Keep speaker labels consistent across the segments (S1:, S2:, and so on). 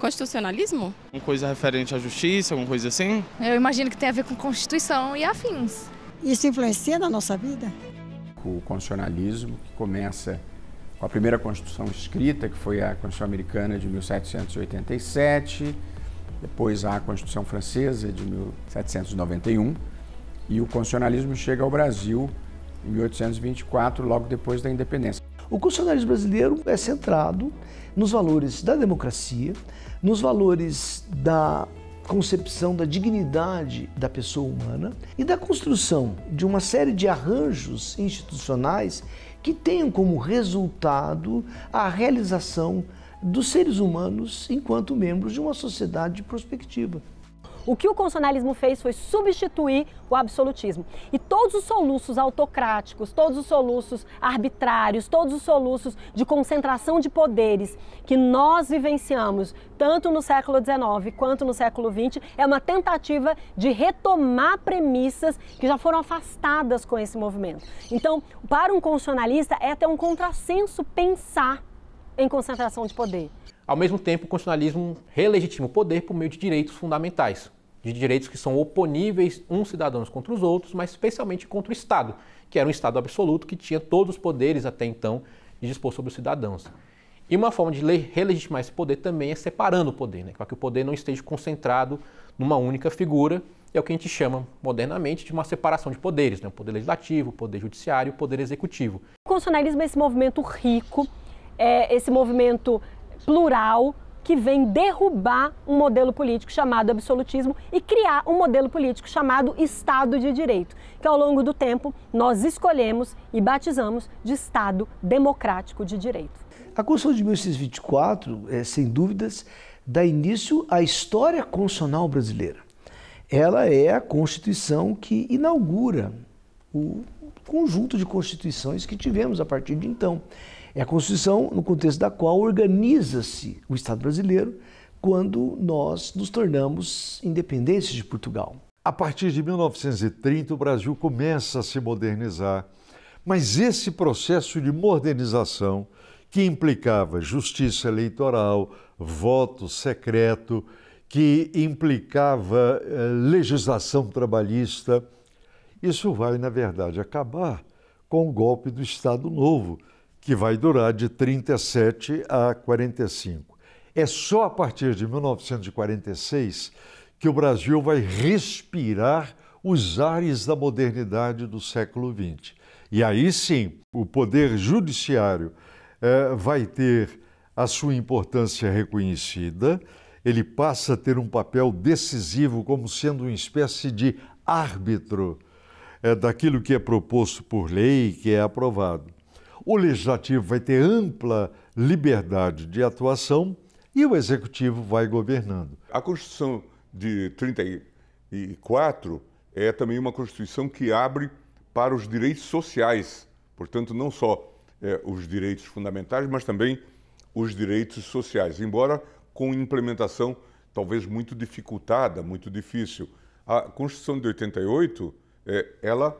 S1: constitucionalismo?
S2: Uma coisa referente à justiça, alguma coisa assim?
S3: Eu imagino que tem a ver com Constituição e afins.
S4: Isso influencia na nossa vida?
S5: O constitucionalismo, que começa com a primeira Constituição escrita, que foi a Constituição Americana de 1787, depois a Constituição Francesa de 1791, e o constitucionalismo chega ao Brasil em 1824, logo depois da independência.
S6: O constitucionalismo brasileiro é centrado nos valores da democracia, nos valores da concepção da dignidade da pessoa humana e da construção de uma série de arranjos institucionais que tenham como resultado a realização dos seres humanos enquanto membros de uma sociedade prospectiva.
S7: O que o constitucionalismo fez foi substituir o absolutismo. E todos os soluços autocráticos, todos os soluços arbitrários, todos os soluços de concentração de poderes que nós vivenciamos, tanto no século XIX quanto no século XX, é uma tentativa de retomar premissas que já foram afastadas com esse movimento. Então, para um constitucionalista, é até um contrassenso pensar em concentração de poder.
S8: Ao mesmo tempo, o constitucionalismo relegitima o poder por meio de direitos fundamentais, de direitos que são oponíveis uns cidadãos contra os outros, mas especialmente contra o Estado, que era um Estado absoluto que tinha todos os poderes até então de dispor sobre os cidadãos. E uma forma de relegitimar esse poder também é separando o poder, para que o poder não esteja concentrado numa única figura, é o que a gente chama modernamente de uma separação de poderes, o poder legislativo, o poder judiciário e o poder executivo.
S7: O constitucionalismo é esse movimento rico, é esse movimento plural, que vem derrubar um modelo político chamado absolutismo e criar um modelo político chamado Estado de Direito, que ao longo do tempo nós escolhemos e batizamos de Estado Democrático de Direito.
S6: A Constituição de 1824, sem dúvidas, dá início à história constitucional brasileira. Ela é a Constituição que inaugura o conjunto de constituições que tivemos a partir de então. É a Constituição no contexto da qual organiza-se o Estado brasileiro quando nós nos tornamos independentes de Portugal.
S9: A partir de 1930, o Brasil começa a se modernizar, mas esse processo de modernização, que implicava justiça eleitoral, voto secreto, que implicava legislação trabalhista, isso vai, na verdade, acabar com o golpe do Estado Novo, que vai durar de 37 a 45. É só a partir de 1946 que o Brasil vai respirar os ares da modernidade do século XX. E aí sim, o poder judiciário vai ter a sua importância reconhecida, ele passa a ter um papel decisivo como sendo uma espécie de árbitro daquilo que é proposto por lei e que é aprovado. O Legislativo vai ter ampla liberdade de atuação e o Executivo vai governando.
S10: A Constituição de 34 é também uma Constituição que abre para os direitos sociais, portanto, não só os direitos fundamentais, mas também os direitos sociais, embora com implementação talvez muito dificultada, muito difícil. A Constituição de 88, ela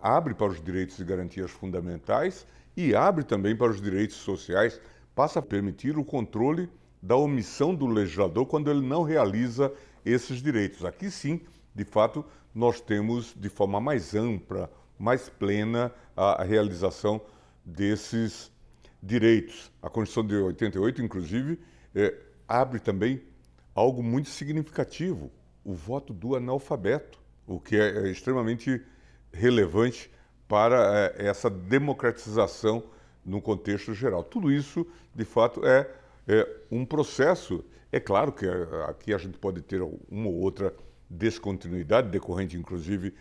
S10: abre para os direitos e garantias fundamentais e abre também para os direitos sociais, passa a permitir o controle da omissão do legislador quando ele não realiza esses direitos. Aqui sim, de fato, nós temos de forma mais ampla, mais plena a realização desses direitos. A Constituição de 88, inclusive, abre também algo muito significativo, o voto do analfabeto, o que é extremamente relevante para essa democratização no contexto geral. Tudo isso, de fato, é um processo. É claro que aqui a gente pode ter uma ou outra descontinuidade, decorrente, inclusive,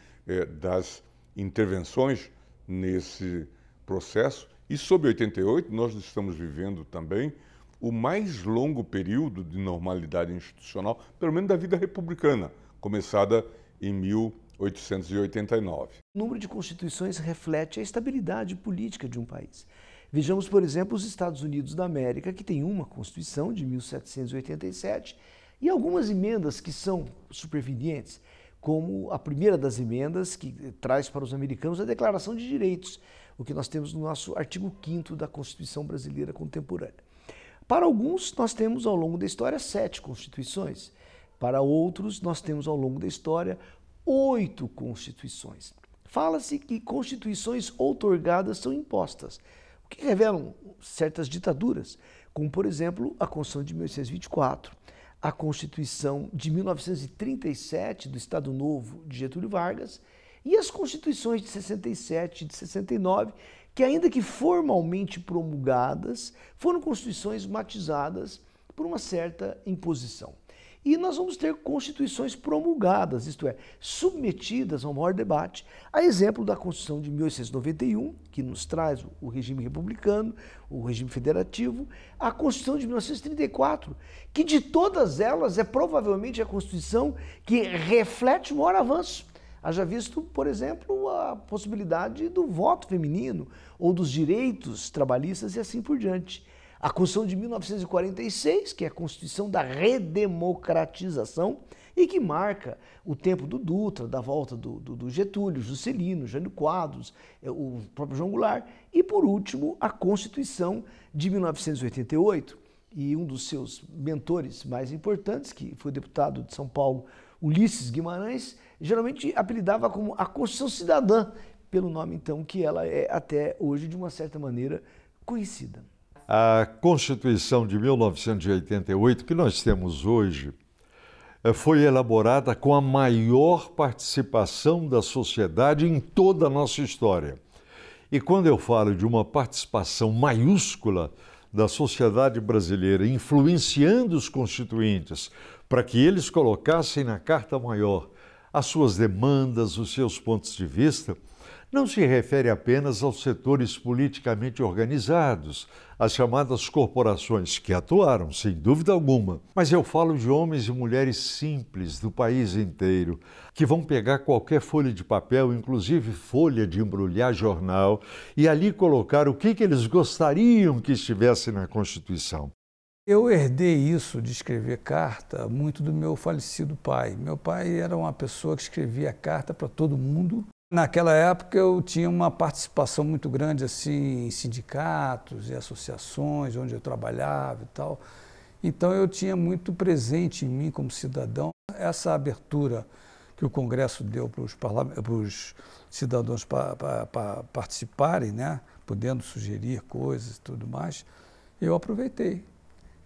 S10: das intervenções nesse processo. E, sob 88, nós estamos vivendo também o mais longo período de normalidade institucional, pelo menos da vida republicana, começada em 1889.
S6: O número de constituições reflete a estabilidade política de um país. Vejamos, por exemplo, os Estados Unidos da América, que tem uma Constituição de 1787 e algumas emendas que são supervenientes, como a primeira das emendas que traz para os americanos a Declaração de Direitos, o que nós temos no nosso artigo 5º da Constituição Brasileira Contemporânea. Para alguns, nós temos ao longo da história 7 constituições. Para outros, nós temos ao longo da história 8 constituições. Fala-se que constituições outorgadas são impostas, o que revelam certas ditaduras, como, por exemplo, a Constituição de 1824, a Constituição de 1937 do Estado Novo de Getúlio Vargas e as Constituições de 67 e de 69, que ainda que formalmente promulgadas, foram constituições matizadas por uma certa imposição. E nós vamos ter constituições promulgadas, isto é, submetidas ao maior debate, a exemplo da Constituição de 1891, que nos traz o regime republicano, o regime federativo, a Constituição de 1934, que de todas elas é provavelmente a Constituição que reflete o maior avanço. Haja visto, por exemplo, a possibilidade do voto feminino ou dos direitos trabalhistas e assim por diante. A Constituição de 1946, que é a Constituição da redemocratização e que marca o tempo do Dutra, da volta do Getúlio, Juscelino, Jânio Quadros, o próprio João Goulart. E, por último, a Constituição de 1988 e um dos seus mentores mais importantes, que foi o deputado de São Paulo, Ulisses Guimarães, geralmente apelidava como a Constituição Cidadã, pelo nome, então, que ela é até hoje, de uma certa maneira, conhecida.
S9: A Constituição de 1988, que nós temos hoje, foi elaborada com a maior participação da sociedade em toda a nossa história. E quando eu falo de uma participação maiúscula da sociedade brasileira, influenciando os constituintes para que eles colocassem na Carta Maior as suas demandas, os seus pontos de vista, não se refere apenas aos setores politicamente organizados, as chamadas corporações, que atuaram, sem dúvida alguma. Mas eu falo de homens e mulheres simples do país inteiro, que vão pegar qualquer folha de papel, inclusive folha de embrulhar jornal, e ali colocar o que eles gostariam que estivesse na Constituição.
S1: Eu herdei isso de escrever carta muito do meu falecido pai. Meu pai era uma pessoa que escrevia carta para todo mundo. Naquela época eu tinha uma participação muito grande assim, em sindicatos e associações onde eu trabalhava e tal. Então eu tinha muito presente em mim como cidadão essa abertura que o Congresso deu para os cidadãos para participarem, né? Podendo sugerir coisas e tudo mais. Eu aproveitei.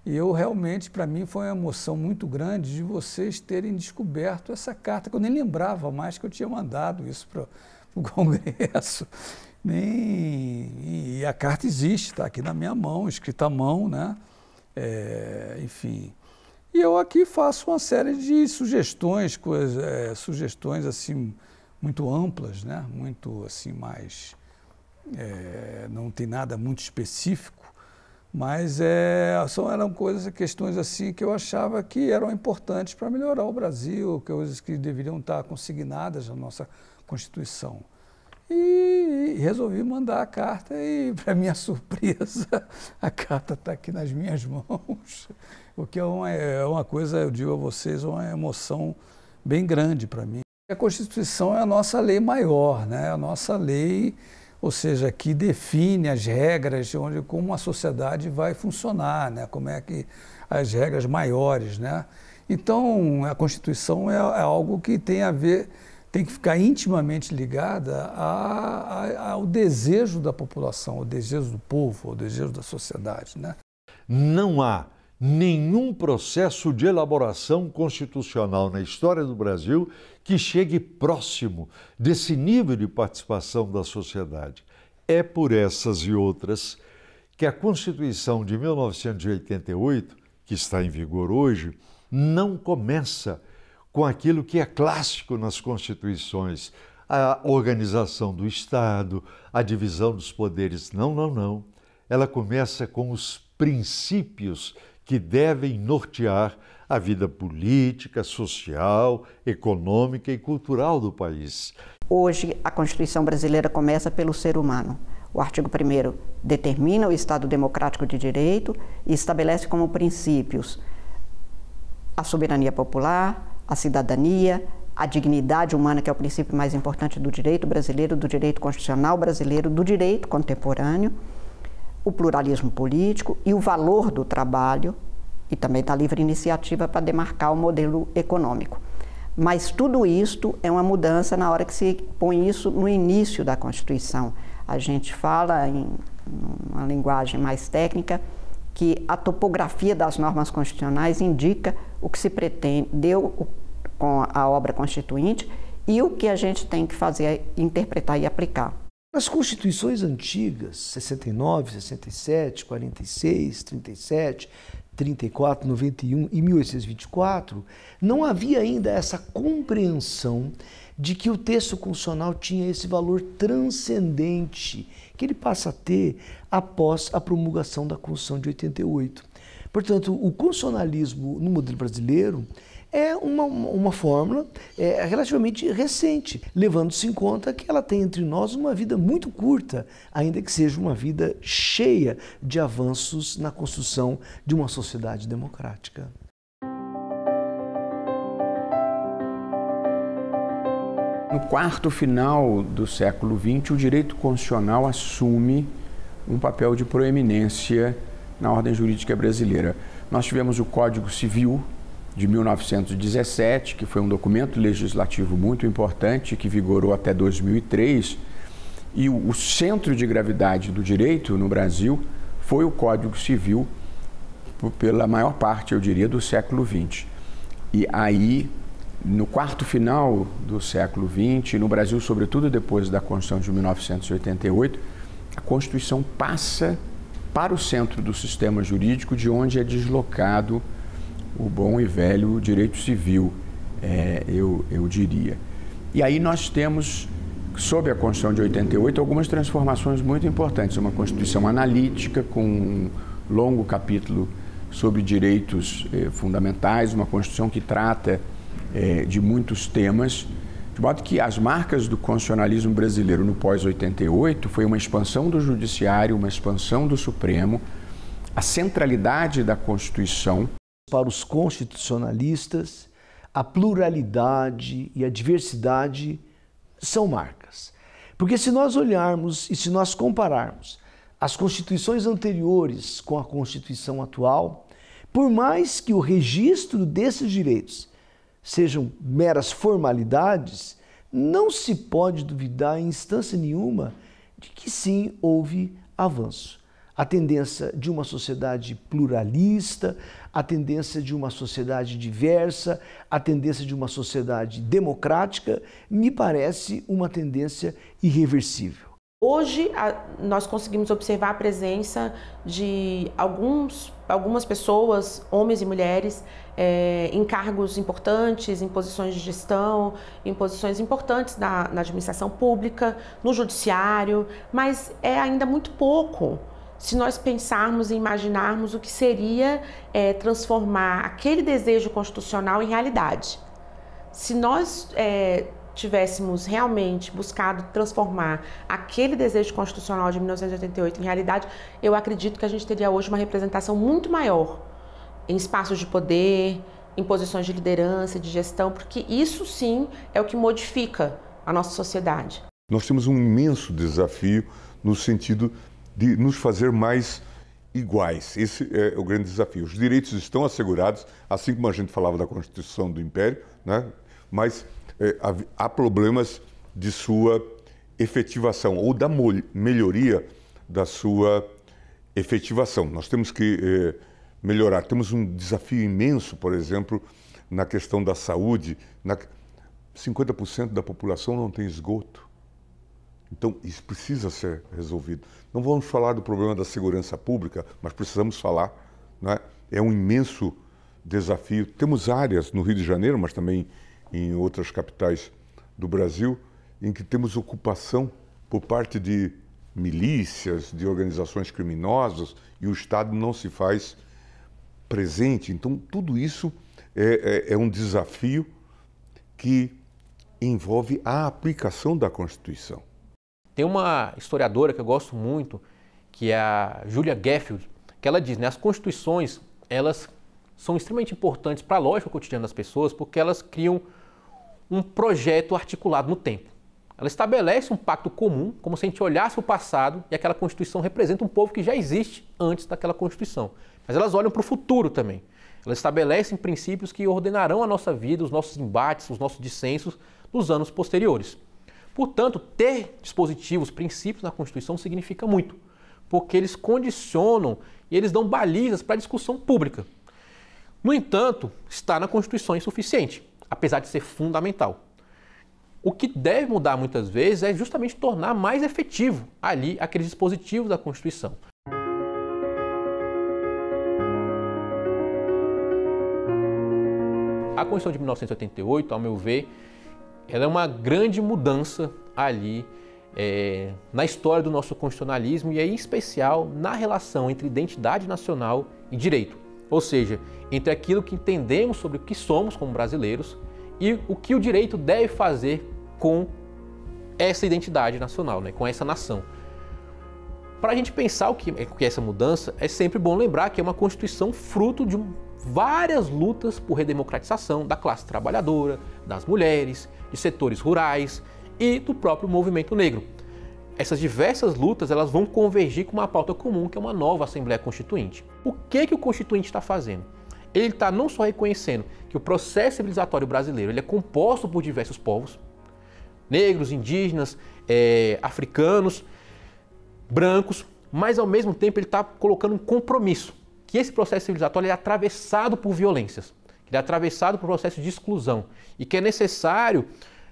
S1: E eu realmente, para mim, foi uma emoção muito grande de vocês terem descoberto essa carta, que eu nem lembrava mais que eu tinha mandado isso para o Congresso. E a carta existe, está aqui na minha mão, escrita à mão, né? Enfim. E eu aqui faço uma série de sugestões, sugestões assim, muito amplas, né? Muito assim, mais... não tem nada muito específico, mas eram questões assim que eu achava que eram importantes para melhorar o Brasil, coisas que deveriam estar consignadas na nossa Constituição. E resolvi mandar a carta e, para minha surpresa, a carta está aqui nas minhas mãos, o que é uma coisa, eu digo a vocês, uma emoção bem grande para mim. A Constituição é a nossa lei maior, né? A nossa lei... Ou seja, que define as regras de como a sociedade vai funcionar, né? Como é que as regras maiores, né? Então, a Constituição é algo que tem a ver, tem que ficar intimamente ligada ao desejo da população, ao desejo do povo, ao desejo da sociedade, né?
S9: Não há nenhum processo de elaboração constitucional na história do Brasil que chegue próximo desse nível de participação da sociedade. É por essas e outras que a Constituição de 1988, que está em vigor hoje, não começa com aquilo que é clássico nas constituições, a organização do Estado, a divisão dos poderes. Não, não, não. Ela começa com os princípios que devem nortear a vida política, social, econômica e cultural do país.
S11: Hoje, a Constituição brasileira começa pelo ser humano. O artigo 1º determina o Estado democrático de direito e estabelece como princípios a soberania popular, a cidadania, a dignidade humana, que é o princípio mais importante do direito brasileiro, do direito constitucional brasileiro, do direito contemporâneo, o pluralismo político e o valor do trabalho, e também da livre iniciativa para demarcar o modelo econômico. Mas tudo isto é uma mudança na hora que se põe isso no início da Constituição. A gente fala em uma linguagem mais técnica que a topografia das normas constitucionais indica o que se pretendeu com a obra constituinte e o que a gente tem que fazer, interpretar e aplicar.
S6: Nas constituições antigas, 69, 67, 46, 37, 34, 91 e 1824, não havia ainda essa compreensão de que o texto constitucional tinha esse valor transcendente que ele passa a ter após a promulgação da Constituição de 88. Portanto, o constitucionalismo no modelo brasileiro é uma fórmula relativamente recente, levando-se em conta que ela tem entre nós uma vida muito curta, ainda que seja uma vida cheia de avanços na construção de uma sociedade democrática.
S5: No quarto final do século XX, o direito constitucional assume um papel de proeminência na ordem jurídica brasileira. Nós tivemos o Código Civil de 1917, que foi um documento legislativo muito importante, que vigorou até 2003, e o centro de gravidade do direito no Brasil foi o Código Civil pela maior parte, eu diria, do século XX. E aí, no quarto final do século XX, no Brasil, sobretudo depois da Constituição de 1988, a Constituição passa para o centro do sistema jurídico, de onde é deslocado o bom e velho direito civil, eu diria. E aí nós temos, sob a Constituição de 88, algumas transformações muito importantes. Uma Constituição analítica, com um longo capítulo sobre direitos fundamentais, uma Constituição que trata de muitos temas, de modo que as marcas do constitucionalismo brasileiro no pós-88 foi uma expansão do Judiciário, uma expansão do Supremo, a centralidade da Constituição.
S6: Para os constitucionalistas, a pluralidade e a diversidade são marcas. Porque se nós olharmos e se nós compararmos as constituições anteriores com a Constituição atual, por mais que o registro desses direitos sejam meras formalidades, não se pode duvidar em instância nenhuma de que sim, houve avanço. A tendência de uma sociedade pluralista, a tendência de uma sociedade diversa, a tendência de uma sociedade democrática, me parece uma tendência irreversível.
S12: Hoje, nós conseguimos observar a presença de algumas pessoas, homens e mulheres, em cargos importantes, em posições de gestão, em posições importantes na administração pública, no judiciário, mas é ainda muito pouco se nós pensarmos e imaginarmos o que seria transformar aquele desejo constitucional em realidade. Se nós tivéssemos realmente buscado transformar aquele desejo constitucional de 1988 em realidade, eu acredito que a gente teria hoje uma representação muito maior em espaços de poder, em posições de liderança, de gestão, porque isso sim é o que modifica a nossa sociedade.
S10: Nós temos um imenso desafio no sentido de nos fazer mais iguais. Esse é o grande desafio. Os direitos estão assegurados, assim como a gente falava da Constituição do Império, né? Mas há problemas de sua efetivação ou da melhoria da sua efetivação. Nós temos que melhorar. Temos um desafio imenso, por exemplo, na questão da saúde. 50% da população não tem esgoto. Então, isso precisa ser resolvido. Não vamos falar do problema da segurança pública, mas precisamos falar, né? É um imenso desafio. Temos áreas no Rio de Janeiro, mas também em outras capitais do Brasil, em que temos ocupação por parte de milícias, de organizações criminosas, e o Estado não se faz presente. Então, tudo isso é um desafio que envolve a aplicação da Constituição.
S8: Tem uma historiadora que eu gosto muito, que é a Julia Geffield, que ela diz, né, as constituições, elas são extremamente importantes para a lógica cotidiana das pessoas, porque elas criam um projeto articulado no tempo. Ela estabelece um pacto comum, como se a gente olhasse o passado e aquela Constituição representa um povo que já existe antes daquela Constituição. Mas elas olham para o futuro também. Elas estabelecem princípios que ordenarão a nossa vida, os nossos embates, os nossos dissensos nos anos posteriores. Portanto, ter dispositivos, princípios na Constituição significa muito, porque eles condicionam e eles dão balizas para a discussão pública. No entanto, estar na Constituição é insuficiente, apesar de ser fundamental. O que deve mudar muitas vezes é justamente tornar mais efetivo ali aqueles dispositivos da Constituição. A Constituição de 1988, ao meu ver, ela é uma grande mudança ali na história do nosso constitucionalismo e, em especial, na relação entre identidade nacional e direito. Ou seja, entre aquilo que entendemos sobre o que somos como brasileiros e o que o direito deve fazer com essa identidade nacional, né, com essa nação. Para a gente pensar o que é essa mudança, é sempre bom lembrar que é uma Constituição fruto de várias lutas por redemocratização da classe trabalhadora, das mulheres, de setores rurais e do próprio movimento negro. Essas diversas lutas elas vão convergir com uma pauta comum, que é uma nova Assembleia Constituinte. O que o Constituinte está fazendo? Ele está não só reconhecendo que o processo civilizatório brasileiro ele é composto por diversos povos, negros, indígenas, africanos, brancos, mas ao mesmo tempo ele está colocando um compromisso, que esse processo civilizatório é atravessado por violências, que ele é atravessado por processos de exclusão e que é necessário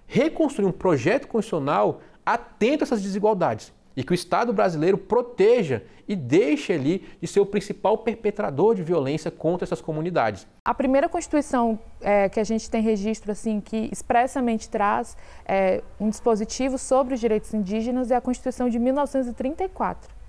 S8: reconstruir um projeto constitucional atento a essas desigualdades e que o Estado brasileiro proteja e deixe ali de ser o principal perpetrador de violência contra essas comunidades.
S3: A primeira Constituição que a gente tem registro assim, que expressamente traz um dispositivo sobre os direitos indígenas é a Constituição de 1934.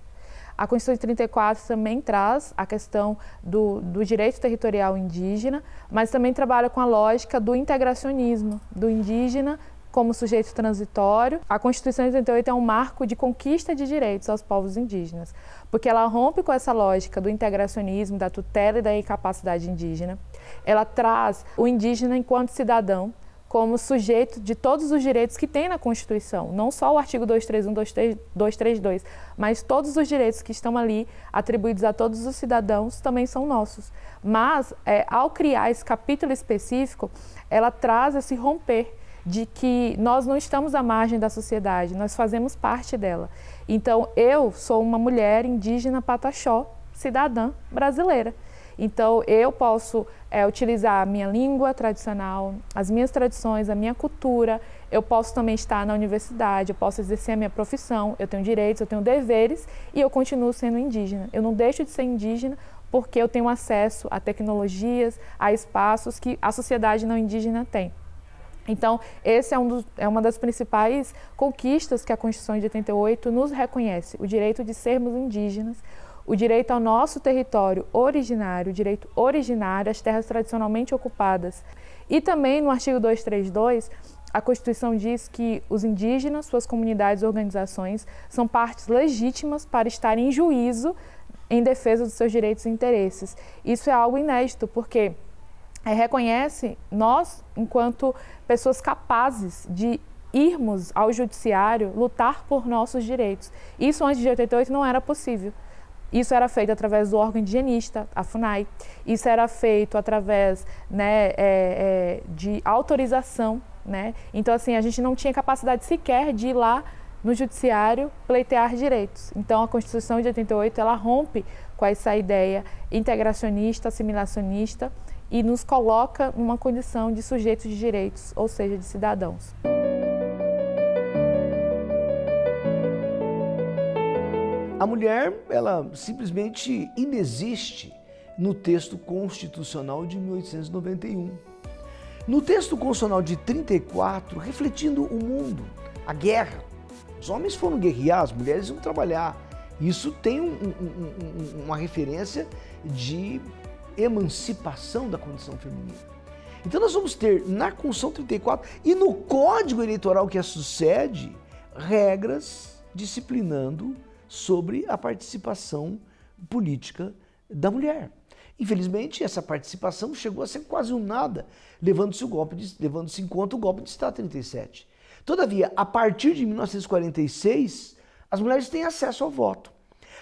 S3: A Constituição de 34 também traz a questão do direito territorial indígena, mas também trabalha com a lógica do integracionismo, do indígena como sujeito transitório. A Constituição de 88 é um marco de conquista de direitos aos povos indígenas, porque ela rompe com essa lógica do integracionismo, da tutela e da incapacidade indígena. Ela traz o indígena enquanto cidadão, como sujeito de todos os direitos que tem na Constituição, não só o artigo 231, 232, mas todos os direitos que estão ali atribuídos a todos os cidadãos também são nossos. Mas, ao criar esse capítulo específico, ela traz esse romper de que nós não estamos à margem da sociedade, nós fazemos parte dela. Então, eu sou uma mulher indígena pataxó, cidadã brasileira. Então, eu posso utilizar a minha língua tradicional, as minhas tradições, a minha cultura. Eu posso também estar na universidade, eu posso exercer a minha profissão, eu tenho direitos, eu tenho deveres e eu continuo sendo indígena. Eu não deixo de ser indígena porque eu tenho acesso a tecnologias, a espaços que a sociedade não indígena tem. Então, esse é uma das principais conquistas que a Constituição de 88 nos reconhece, o direito de sermos indígenas, o direito ao nosso território originário, o direito originário às terras tradicionalmente ocupadas. E também no artigo 232, a Constituição diz que os indígenas, suas comunidades e organizações são partes legítimas para estarem em juízo em defesa dos seus direitos e interesses. Isso é algo inédito, porque reconhece nós, enquanto pessoas capazes de irmos ao judiciário, lutar por nossos direitos. Isso antes de 88 não era possível. Isso era feito através do órgão indigenista, a FUNAI. Isso era feito através de autorização. Então, assim, a gente não tinha capacidade sequer de ir lá no judiciário pleitear direitos. Então, a Constituição de 88, ela rompe com essa ideia integracionista, assimilacionista e nos coloca numa condição de sujeitos de direitos, ou seja, de cidadãos.
S6: A mulher, ela simplesmente inexiste no texto constitucional de 1891. No texto constitucional de 34, refletindo o mundo, a guerra. Os homens foram guerrear, as mulheres iam trabalhar. Isso tem uma referência de emancipação da condição feminina. Então nós vamos ter na Constituição 34 e no Código Eleitoral que a sucede, regras disciplinando sobre a participação política da mulher. Infelizmente, essa participação chegou a ser quase um nada, levando-se em conta o golpe de Estado 37. Todavia, a partir de 1946, as mulheres têm acesso ao voto.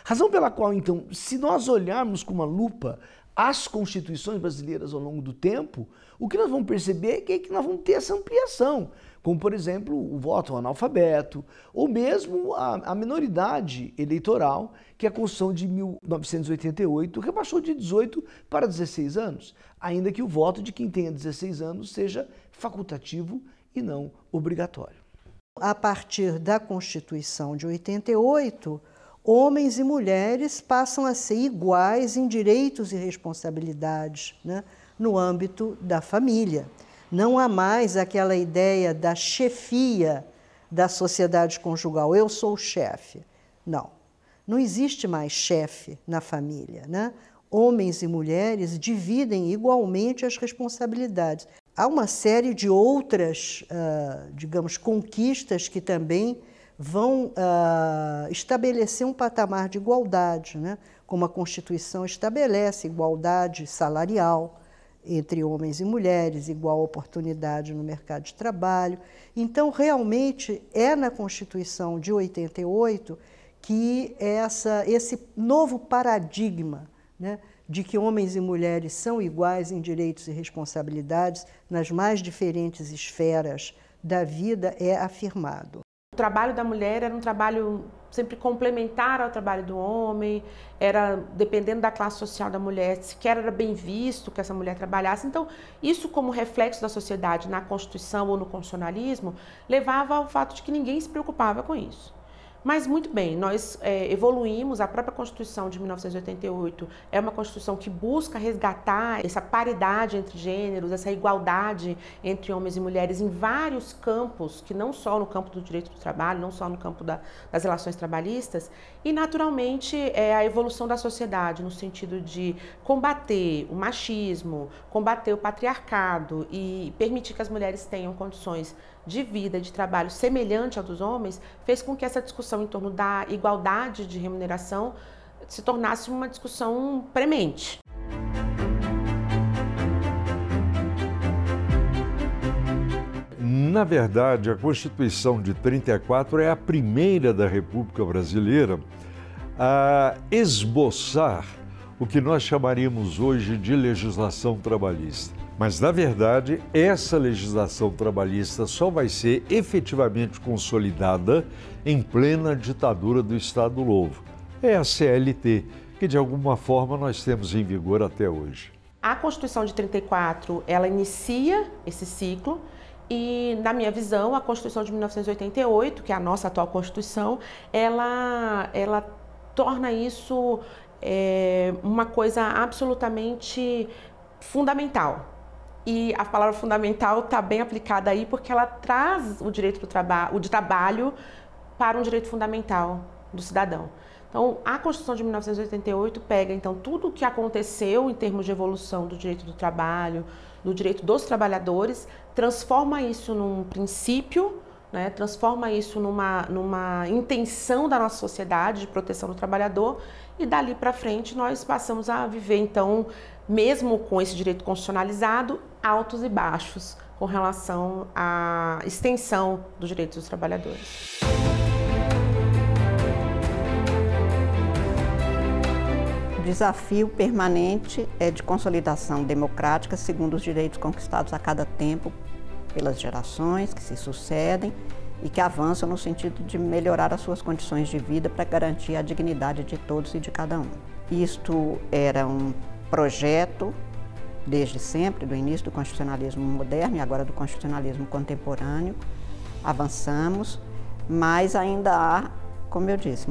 S6: Razão pela qual, então, se nós olharmos com uma lupa as constituições brasileiras ao longo do tempo, o que nós vamos perceber é que nós vamos ter essa ampliação, como, por exemplo, o voto ao analfabeto, ou mesmo a minoridade eleitoral, que a Constituição de 1988 rebaixou de 18 para 16 anos, ainda que o voto de quem tenha 16 anos seja facultativo e não obrigatório.
S13: A partir da Constituição de 88, homens e mulheres passam a ser iguais em direitos e responsabilidades, né, no âmbito da família. Não há mais aquela ideia da chefia da sociedade conjugal. Eu sou o chefe. Não. Não existe mais chefe na família, né? Homens e mulheres dividem igualmente as responsabilidades. Há uma série de outras, digamos, conquistas que também vão estabelecer um patamar de igualdade, né? Como a Constituição estabelece igualdade salarial entre homens e mulheres, igual oportunidade no mercado de trabalho. Então, realmente, é na Constituição de 88 que esse novo paradigma, né, de que homens e mulheres são iguais em direitos e responsabilidades nas mais diferentes esferas da vida é afirmado.
S12: O trabalho da mulher era um trabalho sempre complementar ao trabalho do homem, era, dependendo da classe social da mulher, sequer era bem visto que essa mulher trabalhasse. Então, isso como reflexo da sociedade na Constituição ou no constitucionalismo, levava ao fato de que ninguém se preocupava com isso. Mas, muito bem, nós evoluímos, a própria Constituição de 1988 é uma Constituição que busca resgatar essa paridade entre gêneros, essa igualdade entre homens e mulheres em vários campos, que não só no campo do direito do trabalho, não só no campo das relações trabalhistas, e, naturalmente, a evolução da sociedade no sentido de combater o machismo, combater o patriarcado e permitir que as mulheres tenham condições de vida, de trabalho semelhante ao dos homens, fez com que essa discussão em torno da igualdade de remuneração se tornasse uma discussão premente.
S9: Na verdade, a Constituição de 34 é a primeira da República Brasileira a esboçar o que nós chamaríamos hoje de legislação trabalhista. Mas, na verdade, essa legislação trabalhista só vai ser efetivamente consolidada em plena ditadura do Estado Novo. É a CLT, que de alguma forma nós temos em vigor até hoje.
S12: A Constituição de 34, ela inicia esse ciclo e, na minha visão, a Constituição de 1988, que é a nossa atual Constituição, ela torna isso uma coisa absolutamente fundamental. E a palavra fundamental está bem aplicada aí porque ela traz o direito do trabalho para um direito fundamental do cidadão. Então, a Constituição de 1988 pega, então, tudo o que aconteceu em termos de evolução do direito do trabalho, do direito dos trabalhadores, transforma isso num princípio, né, transforma isso numa intenção da nossa sociedade de proteção do trabalhador e dali para frente nós passamos a viver, então, mesmo com esse direito constitucionalizado, altos e baixos com relação à extensão dos direitos dos trabalhadores.
S11: O desafio permanente é de consolidação democrática segundo os direitos conquistados a cada tempo pelas gerações que se sucedem e que avançam no sentido de melhorar as suas condições de vida para garantir a dignidade de todos e de cada um. Isto era um projeto, desde sempre, do início do constitucionalismo moderno e agora do constitucionalismo contemporâneo. Avançamos, mas ainda há, como eu disse,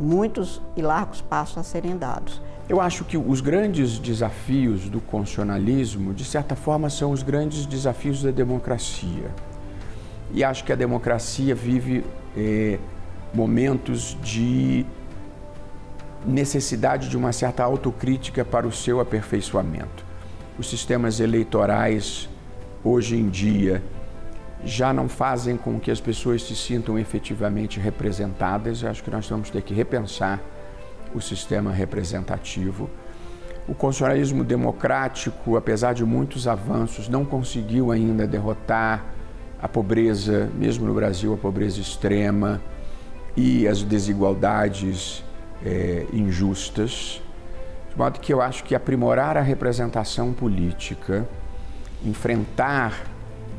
S11: muitos e largos passos a serem dados.
S5: Eu acho que os grandes desafios do constitucionalismo, de certa forma, são os grandes desafios da democracia. E acho que a democracia vive momentos de necessidade de uma certa autocrítica para o seu aperfeiçoamento. Os sistemas eleitorais, hoje em dia, já não fazem com que as pessoas se sintam efetivamente representadas. Eu acho que nós vamos ter que repensar o sistema representativo. O constitucionalismo democrático, apesar de muitos avanços, não conseguiu ainda derrotar a pobreza, mesmo no Brasil, a pobreza extrema e as desigualdades injustas, de modo que eu acho que aprimorar a representação política, enfrentar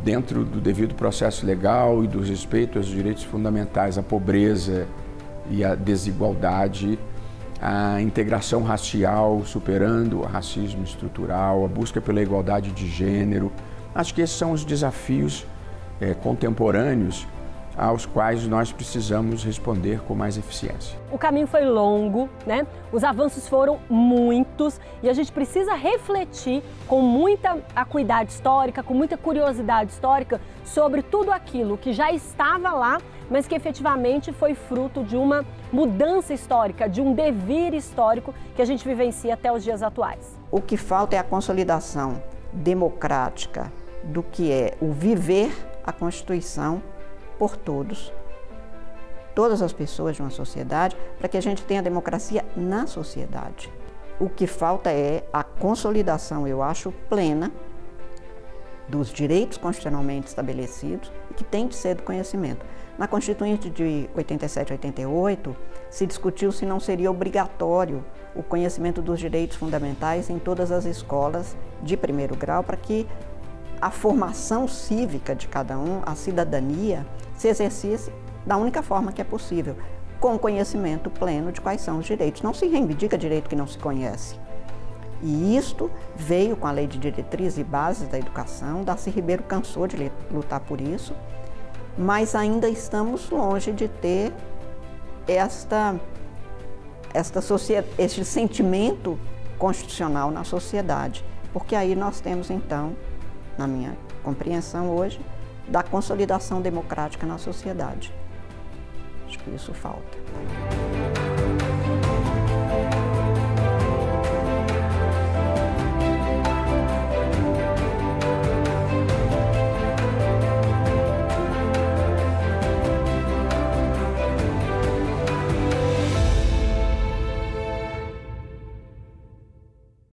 S5: dentro do devido processo legal e do respeito aos direitos fundamentais a pobreza e a desigualdade, a integração racial, superando o racismo estrutural, a busca pela igualdade de gênero. Acho que esses são os desafios contemporâneos aos quais nós precisamos responder com mais eficiência.
S7: O caminho foi longo, né? Os avanços foram muitos e a gente precisa refletir com muita acuidade histórica, com muita curiosidade histórica sobre tudo aquilo que já estava lá, mas que efetivamente foi fruto de uma mudança histórica, de um devir histórico que a gente vivencia até os dias atuais.
S11: O que falta é a consolidação democrática do que é o viver a Constituição por todos, todas as pessoas de uma sociedade, para que a gente tenha democracia na sociedade. O que falta é a consolidação, eu acho, plena dos direitos constitucionalmente estabelecidos e que tem de ser do conhecimento. Na Constituinte de 87 e 88, se discutiu se não seria obrigatório o conhecimento dos direitos fundamentais em todas as escolas de primeiro grau, para que a formação cívica de cada um, a cidadania, se exercesse da única forma que é possível, com conhecimento pleno de quais são os direitos. Não se reivindica direito que não se conhece. E isto veio com a Lei de Diretrizes e Bases da Educação. Darcy Ribeiro cansou de lutar por isso, mas ainda estamos longe de ter este sentimento constitucional na sociedade, porque aí nós temos, então, na minha compreensão hoje, da consolidação democrática na sociedade. Acho que isso falta.